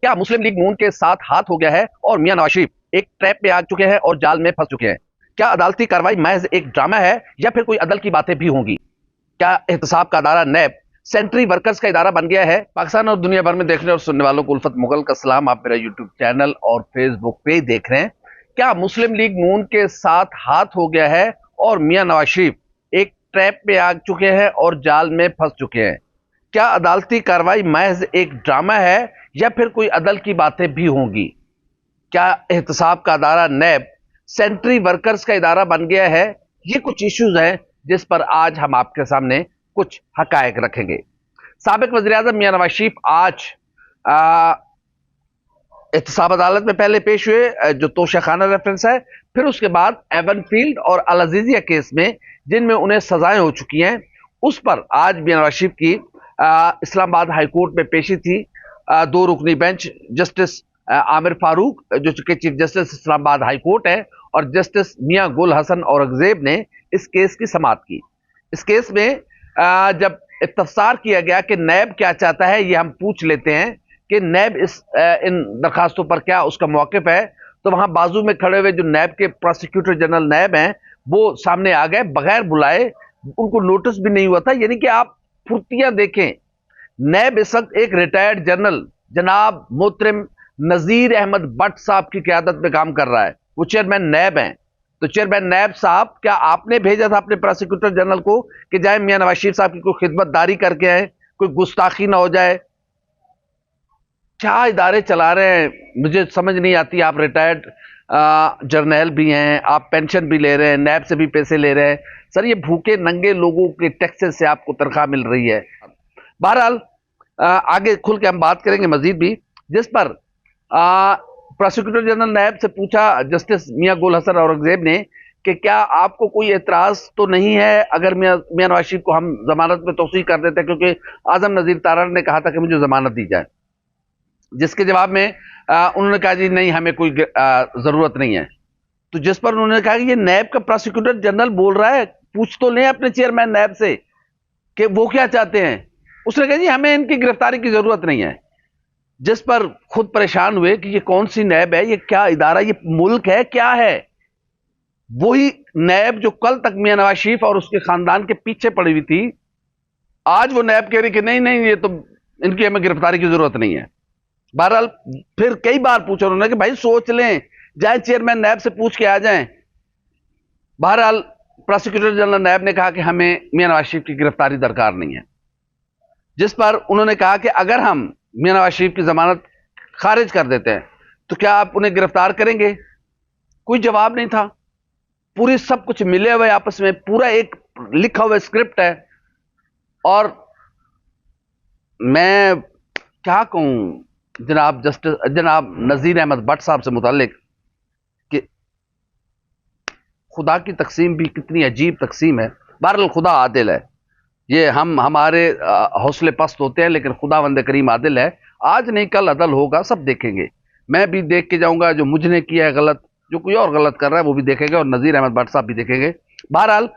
کیا مسلم لیگ نون کے ساتھ ہاتھ ہو گیا ہے اور میاں نواز شریف ایک ٹریپ میں آ چکے ہیں اور جال میں پھنس چکے ہیں؟ کیا عدالتی کارروائی محض ایک ڈرامہ ہے یا پھر کوئی عدل کی باتیں بھی ہوں گی؟ کیا احتساب کا ادارہ نیب سینٹری ورکرز کا ادارہ بن گیا ہے؟ پاکستان اور دنیا بھر میں دیکھنے اور سننے والوں کو الفت مغل کا سلام. آپ میرا یوٹیوب چینل اور فیس بک پہ دیکھ رہے ہیں. کیا مسلم لیگ نون کے ساتھ ہاتھ ہو گیا ہے اور میاں نواز شریف ایک ٹریپ میں آ چکے ہیں اور جال میں پھنس چکے ہیں؟ کیا عدالتی کارروائی محض ایک ڈرامہ ہے یا پھر کوئی عدل کی باتیں بھی ہوں گی؟ کیا احتساب کا ادارہ نیب سینٹری ورکرز کا ادارہ بن گیا ہے؟ یہ کچھ ایشوز ہیں جس پر آج ہم آپ کے سامنے کچھ حقائق رکھیں گے. سابق وزیراعظم میاں نواز شریف آج احتساب عدالت میں پہلے پیش ہوئے جو توشہ خانہ ریفرنس ہے، پھر اس کے بعد ایون فیلڈ اور العزیزیہ کیس میں جن میں انہیں سزائیں ہو چکی ہیں، اس پر آج میاں نواز شریف کی اسلام آباد ہائی کورٹ میں پیشی تھی. 2 رکنی بینچ جسٹس عامر فاروق جو کہ چیف جسٹس اسلام آباد ہائی کورٹ ہے اور جسٹس میاں گل حسن اورنگزیب نے اس کیس کی سماعت کی. اس کیس میں جب استفسار کیا گیا کہ نیب کیا چاہتا ہے، یہ ہم پوچھ لیتے ہیں کہ نیب ان درخواستوں پر کیا اس کا موقف ہے، تو وہاں بازو میں کھڑے ہوئے جو نیب کے پروسیکیوٹر جنرل نیب ہیں وہ سامنے آ گئے بغیر بلائے. ان کو نوٹس بھی نہیں ہوا تھا. یعنی کہ آپ پھرتیاں دیکھیں. نیب اس وقت ایک ریٹائرڈ جنرل جناب محترم نذیر احمد بٹ صاحب کی قیادت میں کام کر رہا ہے. وہ چیئرمین نیب ہیں. تو چیئرمین نیب صاحب، کیا آپ نے بھیجا تھا اپنے پروسیکیوٹر جنرل کو کہ جائیں میاں نواز شریف صاحب کی کوئی خدمت داری کر کے آئیں، کوئی گستاخی نہ ہو جائے؟ کیا ادارے چلا رہے ہیں مجھے سمجھ نہیں آتی. آپ ریٹائرڈ جرنیل بھی ہیں، آپ پینشن بھی لے رہے ہیں، نیب سے بھی پیسے لے رہے ہیں. سر یہ بھوکے ننگے لوگوں کے ٹیکسز سے آپ کو تنخواہ مل رہی ہے. بہرحال آگے کھل کے ہم بات کریں گے مزید بھی، جس پر پروسیکیوٹر جنرل نیب سے پوچھا جسٹس میاں گل حسن اورنگزیب نے کہ کیا آپ کو کوئی اعتراض تو نہیں ہے اگر میاں نواز شریف کو ہم ضمانت میں توسیع کر دیتے ہیں، کیونکہ اعظم نذیر تارڑ نے کہا تھا کہ مجھے ضمانت دی جائے. جس کے جواب میں انہوں نے کہا جی نہیں، ہمیں کوئی ضرورت نہیں ہے. تو جس پر انہوں نے کہا کہ یہ نیب کا پروسیکیوٹر جنرل بول رہا ہے، پوچھ تو لیں اپنے چیئرمین نیب سے کہ وہ کیا چاہتے ہیں. اس نے کہا جی ہمیں ان کی گرفتاری کی ضرورت نہیں ہے. جس پر خود پریشان ہوئے کہ یہ کون سی نیب ہے، یہ کیا ادارہ، یہ ملک ہے کیا ہے؟ وہی نیب جو کل تک میاں نواز شریف اور اس کے خاندان کے پیچھے پڑی ہوئی تھی، آج وہ نیب کہہ رہی کہ نہیں نہیں، یہ تو ان کی ہمیں گرفتاری کی ضرورت نہیں ہے. بہرحال پھر کئی بار پوچھا انہوں نے کہ بھائی سوچ لیں، جائیں چیئرمین نیب سے پوچھ کے آ جائیں. بہرحال پروسیکیوٹر جنرل نیب نے کہا کہ ہمیں میاں نواز شریف کی گرفتاری درکار نہیں ہے. جس پر انہوں نے کہا کہ اگر ہم میاں نواز شریف کی ضمانت خارج کر دیتے ہیں تو کیا آپ انہیں گرفتار کریں گے؟ کوئی جواب نہیں تھا. پوری سب کچھ ملے ہوئے آپس میں، پورا ایک لکھا ہوا اسکرپٹ ہے. اور میں کیا کہوں جناب نذیر احمد بٹ صاحب سے متعلق کہ خدا کی تقسیم بھی کتنی عجیب تقسیم ہے. بہرحال خدا عادل ہے. یہ ہمارے حوصلے پست ہوتے ہیں لیکن خداوند کریم عادل ہے. آج نہیں کل عدل ہوگا، سب دیکھیں گے. میں بھی دیکھ کے جاؤں گا جو مجھ نے کیا ہے غلط، جو کوئی اور غلط کر رہا ہے وہ بھی دیکھیں گے، اور نذیر احمد بٹ صاحب بھی دیکھیں گے. بہرحال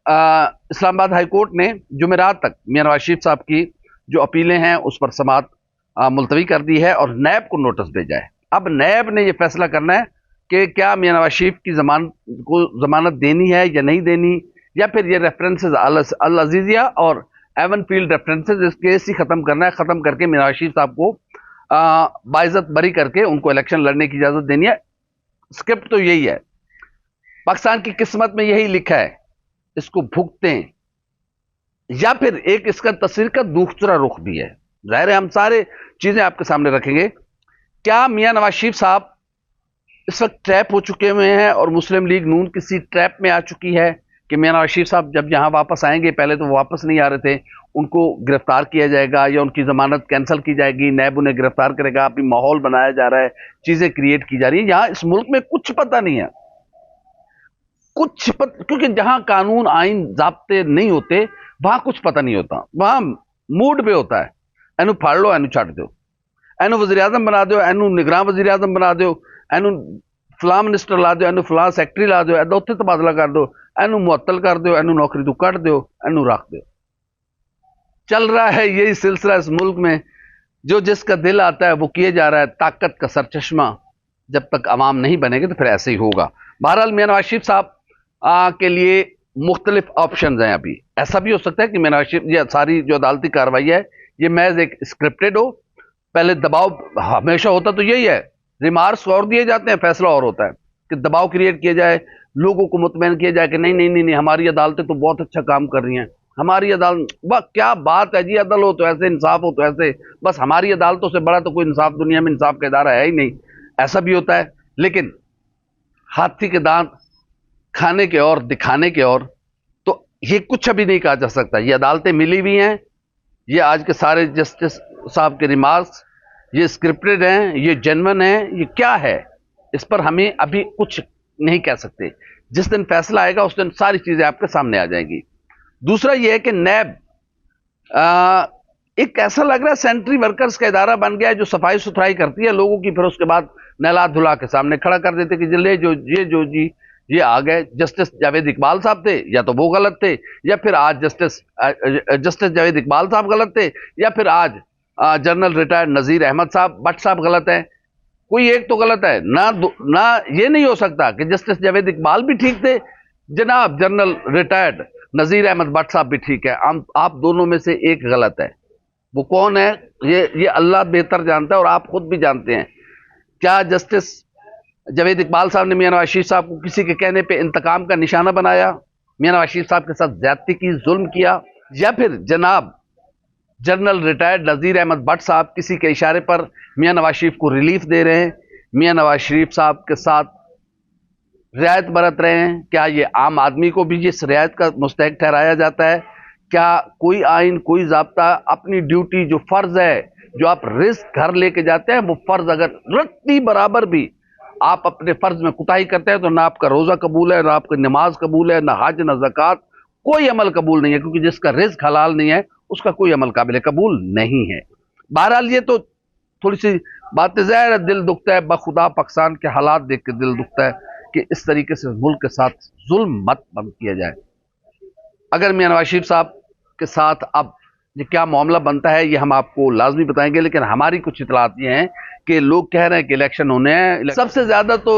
اسلام آباد ہائی کورٹ نے جمعرات تک میاں نواز شریف صاحب کی جو اپیلیں ہیں اس پر سماعت ملتوی کر دی ہے اور نیب کو نوٹس بھیجا ہے. اب نیب نے یہ فیصلہ کرنا ہے کہ کیا میاں نواز شریف کی ضمانت دینی ہے یا نہیں دینی، یا پھر یہ ریفرنسز العزیزیہ اور even field references us case he ختم کرنا ہے. ختم کر کے میاں نواز شریف صاحب کو باعزت بری کر کے ان کو الیکشن لڑنے کی اجازت دینی ہے. اسکرپٹ تو یہی ہے. پاکستان کی قسمت میں یہی لکھا ہے. اس کو بھگتے ہیں یا پھر ایک اس کا تصویر کا دوسرا رخ بھی ہے. ظاہر ہے ہم سارے چیزیں آپ کے سامنے رکھیں گے. کیا میاں نواز شریف صاحب اس وقت ٹریپ ہو چکے ہوئے ہیں اور مسلم لیگ نون کسی ٹریپ میں آ چکی ہے کہ میاں نواز شریف صاحب جب یہاں واپس آئیں گے، پہلے تو وہ واپس نہیں آ رہے تھے، ان کو گرفتار کیا جائے گا یا ان کی ضمانت کینسل کی جائے گی، نیب انہیں گرفتار کرے گا. ابھی ماحول بنایا جا رہا ہے، چیزیں کریٹ کی جا رہی ہیں. یہاں اس ملک میں کچھ پتہ نہیں ہے، کیونکہ جہاں قانون آئین ضابطے نہیں ہوتے وہاں کچھ پتہ نہیں ہوتا. وہاں موڈ پہ ہوتا ہے، اینو پھاڑ لو اینو چھٹ دو، اینو وزیر اعظم بنا دو، اینو نگراں وزیر اعظم بنا دو، اینو فلاں منسٹر لا دو، اینو فلاں سیکٹری لا دو، ایدا اتنے تبادلہ کر دو، اینو معطل کر دو، اینو نوکری تو کٹ دو، اینو رکھ دو. چل رہا ہے یہی سلسلہ اس ملک میں. जो जिसका दिल आता है वो किए जा रहा है, ताकत का सरचश्मा जब तक अवाम नहीं बनेगी तो फिर ऐसे ही होगा। बहरहाल मियां नवाज शरीफ साहब के लिए मुख्तलिफ ऑप्शन हैं। अभी ऐसा भी हो सकता है कि मियां नवाज शरीफ ये सारी जो अदालती कार्रवाई है ये महज एक स्क्रिप्टेड हो। पहले दबाव हमेशा होता तो यही है, रिमार्क्स और दिए जाते हैं, फैसला और होता है कि दबाव क्रिएट किया जाए, लोगों को मुतमईन किया जाए कि नहीं नहीं नहीं नहीं हमारी अदालतें तो बहुत अच्छा काम कर रही हैं, हमारी अदालत वाह क्या बात है जी, अदल हो तो ऐसे, इंसाफ हो तो ऐसे, बस हमारी अदालतों से बड़ा तो कोई इंसाफ दुनिया में इंसाफ का इदारा है ही नहीं। ऐसा भी होता है, लेकिन हाथी के दांत खाने के और दिखाने के और, तो ये कुछ अभी नहीं कहा जा सकता। ये अदालतें मिली हुई हैं, ये आज के सारे जस्टिस साहब के रिमार्क्स ये स्क्रिप्टेड हैं, ये जेन्युइन हैं, ये क्या है इस पर हमें अभी कुछ नहीं कह सकते। जिस दिन फैसला आएगा उस दिन सारी चीजें आपके सामने आ जाएंगी। दूसरा यह है कि नैब एक ऐसा लग रहा है सेंट्री वर्कर्स का इदारा बन गया है जो सफाई सुथराई करती है लोगों की, फिर उसके बाद नहला धुला के सामने खड़ा कर देते कि जिले जो जी ये आ गए। जस्टिस जावेद इकबाल साहब थे, या तो वो गलत थे, या फिर आज जस्टिस जावेद इकबाल साहब गलत थे, या फिर आज जनरल रिटायर्ड नजीर अहमद साहब भट्ट साहब गलत हैं। कोई एक तो गलत है ना ये नहीं हो सकता कि जस्टिस जावेद इकबाल भी ठीक थे, जनाब जनरल रिटायर्ड नजीर अहमद भट्ट साहब भी ठीक है। आप दोनों में से एक गलत है। वो कौन है ये अल्लाह बेहतर जानता है और आप खुद भी जानते हैं। क्या जस्टिस जावेद इकबाल साहब ने मियां नवाज शरीफ साहब को किसी के कहने पे इंतकाम का निशाना बनाया, मियां नवाज शरीफ साहब के साथ ज्यादती की, जुल्म किया, या फिर जनाब जनरल रिटायर्ड नजीर अहमद भट्ट साहब किसी के इशारे पर मियां नवाज शरीफ को रिलीफ दे रहे हैं, मियां नवाज शरीफ साहब के साथ रियायत बरत रहे हैं? क्या ये आम आदमी को भी इस रियायत का मुस्तहक ठहराया जाता है? क्या कोई आइन, कोई ज़ाब्ता अपनी ड्यूटी जो फर्ज है, जो आप रिस्क घर लेके जाते हैं, वो फर्ज अगर रत्ती बराबर भी आप अपने फर्ज में कुताही करते हैं तो ना आपका रोजा कबूल है, ना आपकी नमाज कबूल है, ना हज, ना ज़कात, कोई अमल कबूल नहीं है, क्योंकि जिसका रिस्क हलाल नहीं है उसका कोई अमल काबिल कबूल नहीं है। बहरहाल ये तो थोड़ी सी बात ज़ाहिर है, दिल दुखता है, बखुदा पाकिस्तान के हालात देख के दिल दुखता है कि इस तरीके से मुल्क के साथ जुल्म मत बंद किया जाए। अगर मियां नवाज शरीफ साहब के साथ अब ये क्या मामला बनता है ये हम आपको लाजमी बताएंगे, लेकिन हमारी कुछ इतलात ये हैं कि लोग कह रहे हैं कि इलेक्शन होने हैं। सबसे ज्यादा तो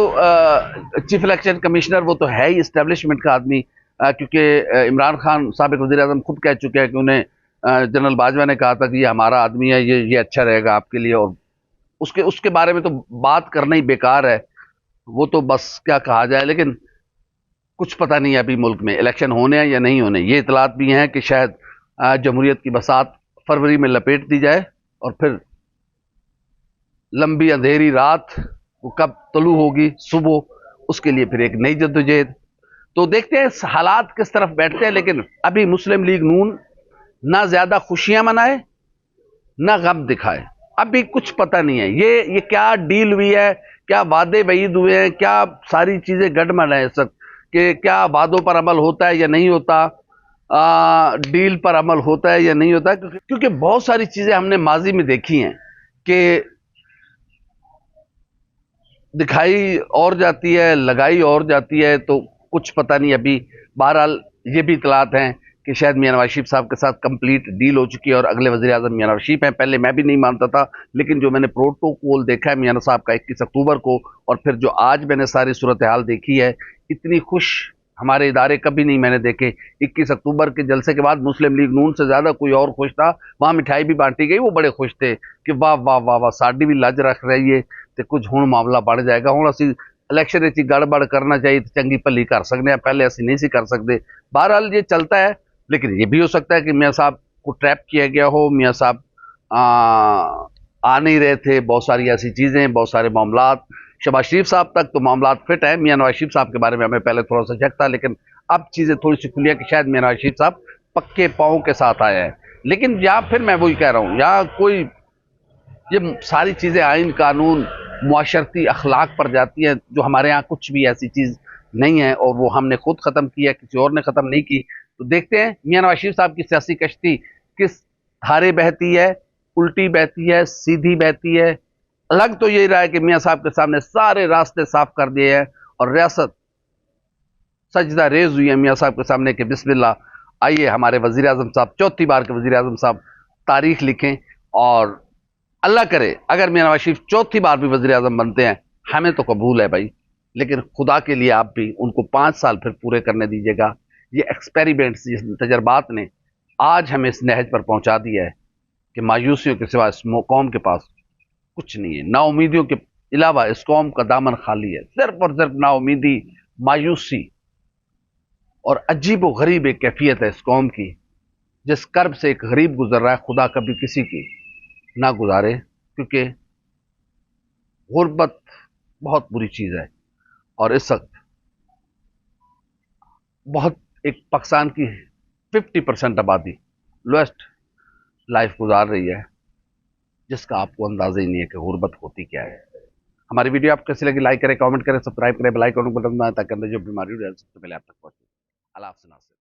चीफ इलेक्शन कमिश्नर वो तो है ही इस्टेब्लिशमेंट का आदमी, क्योंकि इमरान खान साबिक वज़ीर आज़म खुद कह चुके हैं कि उन्हें जनरल बाजवा ने कहा था कि ये हमारा आदमी है, ये अच्छा रहेगा आपके लिए, और उसके बारे में तो बात करना ही बेकार है। वो तो बस क्या कहा जाए, लेकिन कुछ पता नहीं है अभी मुल्क में इलेक्शन होने हैं या नहीं होने। ये इतलात भी हैं कि शायद जमहूरियत की बसात फरवरी में लपेट दी जाए और फिर लंबी अंधेरी रात वो कब तलू होगी सुबह, उसके लिए फिर एक नई जद्दोजहद। तो देखते हैं हालात किस तरफ बैठते हैं। लेकिन अभी मुस्लिम लीग नून ना ज्यादा खुशियां मनाए ना गम दिखाए, अभी कुछ पता नहीं है ये क्या डील हुई है, क्या वादे वईद हुए हैं, क्या सारी चीजें गड़बड़ है सब, कि क्या वादों पर अमल होता है या नहीं होता, डील पर अमल होता है या नहीं होता। क्योंकि बहुत सारी चीजें हमने माजी में देखी हैं कि दिखाई और जाती है, लगाई और जाती है, तो कुछ पता नहीं अभी। बहरहाल ये भी इतलात हैं कि शायद मियां नवाज शरीफ साहब के साथ कंप्लीट डील हो चुकी है और अगले वज़ीर आज़म मियां नवाज शरीफ हैं। पहले मैं भी नहीं मानता था, लेकिन जो मैंने प्रोटोकॉल देखा है मियां साहब का 21 अक्टूबर को, और फिर जो आज मैंने सारी सूरत हाल देखी है, इतनी खुश हमारे इदारे कभी नहीं मैंने देखे। 21 अक्टूबर के जलसे के बाद मुस्लिम लीग नून से ज्यादा कोई और खुश था। वहां मिठाई भी बांटी गई, वो बड़े खुश थे कि वाह वाह वाह वाह साड़ी भी लज रख रही है तो कुछ हुण मामला बढ़ जाएगा, हुण असी इलेक्शन गड़बड़ करना चाहिए तो चंगी भली कर सकते हैं, पहले असी नहीं सी कर सकते। बहरहाल ये चलता है, लेकिन ये भी हो सकता है कि मियाँ साहब को ट्रैप किया गया हो, मियाँ साहब आ नहीं रहे थे, बहुत सारी ऐसी चीजें, बहुत सारे मामलात। शहबाज शरीफ साहब तक तो मामलात फिट है, मियां नवाज शरीफ साहब के बारे में हमें पहले थोड़ा सा शक था, लेकिन अब चीजें थोड़ी सी खुली है कि शायद मियां नवाज शरीफ साहब पक्के पाँव के साथ आए हैं। लेकिन यहाँ फिर मैं वही कह रहा हूँ, यहाँ कोई ये सारी चीजें आइन कानून मुआशरती अखलाक पर जाती है, जो हमारे यहाँ कुछ भी ऐसी चीज नहीं है, और वो हमने खुद खत्म की है, किसी और ने खत्म नहीं की। तो देखते हैं मियां नवाज शरीफ साहब की सियासी कश्ती किस धारे बहती है, उल्टी बहती है, सीधी बहती है। अलग तो यही रहा है कि मियां साहब के सामने सारे रास्ते साफ कर दिए हैं और रियासत सजदा रेज हुई है मियां साहब के सामने कि बिस्मिल्लाह, आइए हमारे वजीर आजम साहब, चौथी बार के वजीर आजम साहब तारीख लिखें और अल्लाह करे अगर मियां नवाज शरीफ चौथी बार भी वज़ीर आज़म बनते हैं, हमें तो कबूल है भाई, लेकिन खुदा के लिए आप भी उनको 5 साल फिर पूरे करने दीजिएगा। ये एक्सपेरिमेंट्स, ये तजर्बात ने आज हमें इस नहज पर पहुंचा दिया है कि मायूसियों के सिवा इस कौम के पास कुछ नहीं है। नाउमीदियों के अलावा इस कौम का दामन खाली है, सिर्फ और सिर्फ नाउमीदी, मायूसी और अजीब व गरीब एक कैफियत है इस कौम की। जिस कर्ब से एक गरीब गुजर रहा है, खुदा कभी किसी की ना गुजारे, क्योंकि गुर्बत बहुत बुरी चीज है। और इस वक्त बहुत एक पाकिस्तान की 50% आबादी लोएस्ट लाइफ गुजार रही है, जिसका आपको अंदाजा ही नहीं है कि गुर्बत होती क्या है। हमारी वीडियो आपको कैसी लगी, लाइक करें, कमेंट करें, सब्सक्राइब करें, बेल आइकन को बटन दबाएं ताकि अंदर जो बीमारी सबसे पहले आप तक पहुंचे। अल्लाह हाफ़िज़।